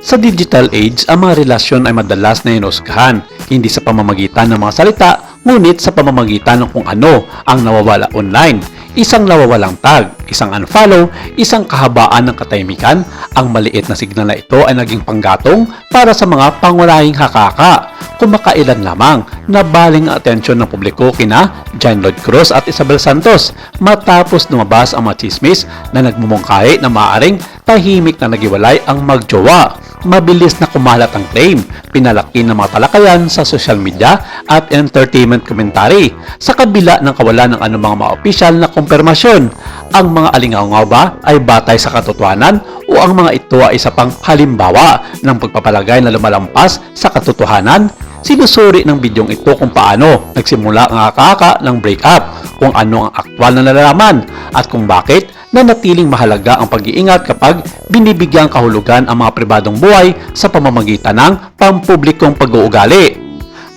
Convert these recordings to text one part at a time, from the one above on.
Sa digital age, ang mga relasyon ay madalas na hinusgahan, hindi sa pamamagitan ng mga salita, ngunit sa pamamagitan ng kung ano ang nawawala online. Isang nawawalang tag, isang unfollow, isang kahabaan ng katahimikan, ang maliit na signal na ito ay naging panggatong para sa mga pangunahing hakaka. Kumakailan lamang nabaling ang atensyon ng publiko kina John Lloyd Cruz at Isabel Santos matapos lumabas ang mga chismis na nagmumungkahi na maaaring tahimik na nagiwalay ang magjowa. Mabilis na kumalat ang claim, pinalaki ng mga talakayan sa social media at entertainment commentary. Sa kabila ng kawalan ng anumang mga opisyal na kumpirmasyon, ang mga alingaw ba ay batay sa katotohanan o ang mga ito ay isa pang halimbawa ng pagpapalagay na lumalampas sa katotohanan? Sinusuri ng bidyong ito kung paano nagsimula ang akaka ng breakup, kung ano ang aktwal na nalalaman, at kung bakit nanatiling mahalaga ang pag-iingat kapag binibigyang kahulugan ang mga pribadong buhay sa pamamagitan ng pampublikong pag-uugali.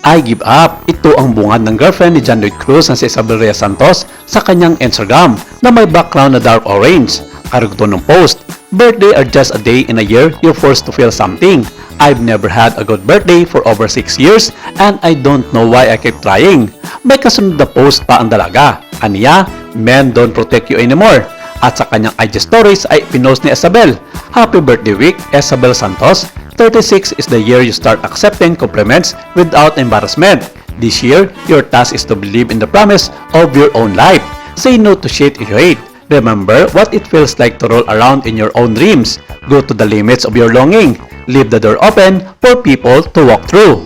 I give up. Ito ang bungad ng girlfriend ni John Lloyd Cruz na si Isabel Reyes Santos sa kanyang Instagram na may background na dark orange. Karugtong ng post, "Birthday are just a day in a year you're forced to feel something. I've never had a good birthday for over 6 years and I don't know why I keep trying." May kasunod na post pa ang dalaga. Aniya, "Men don't protect you anymore." At sa kanyang IG stories ay pinost ni Isabel, "Happy birthday week, Isabel Santos. 36 is the year you start accepting compliments without embarrassment. This year, your task is to believe in the promise of your own life. Say no to shit you hate. Remember what it feels like to roll around in your own dreams. Go to the limits of your longing. Leave the door open for people to walk through."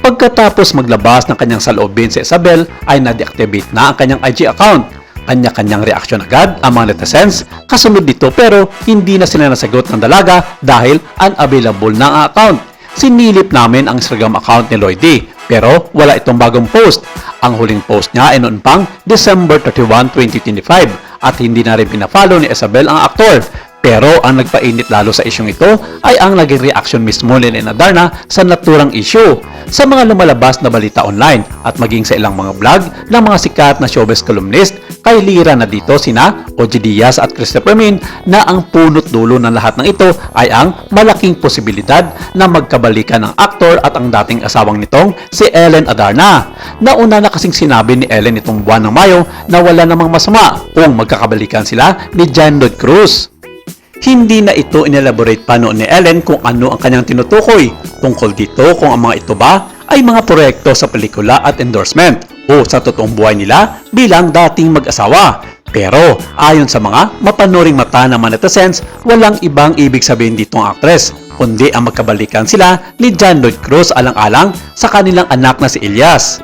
Pagkatapos maglabas ng kanyang saloobin si Isabel ay na-deactivate na ang kanyang IG account. Kanya-kanyang reaksyon agad ang mga netizens kasunod dito pero hindi na sila nasagot ng dalaga dahil unavailable na ang account. Sinilip namin ang Instagram account ni Lloydie pero wala itong bagong post. Ang huling post niya ay noon pang December 31, 2025 at hindi na rin pinafollow ni Isabel ang aktor. Pero ang nagpainit lalo sa isyong ito ay ang naging reaction mismo ni Elena Darna sa naturang issue. Sa mga lumalabas na balita online at maging sa ilang mga vlog ng mga sikat na showbiz columnist, kay lira na dito sina OG Diaz at Christopher Min na ang punot dulo ng lahat ng ito ay ang malaking posibilidad na magkabalikan ng aktor at ang dating asawang nitong si Ellen Adarna. Nauna na kasing sinabi ni Ellen itong buwan ng Mayo na wala namang masama kung magkakabalikan sila ni John Lloyd Cruz. Hindi na ito inelaborate pa noon ni Ellen kung ano ang kanyang tinutukoy tungkol dito kung ang mga ito ba ay mga proyekto sa pelikula at endorsement o sa totoong buhay nila bilang dating mag-asawa. Pero ayon sa mga mapanuring mata ng mga netizens, walang ibang ibig sabihin dito ang aktres kundi ang magkabalikan sila ni John Lloyd Cruz alang-alang sa kanilang anak na si Elias.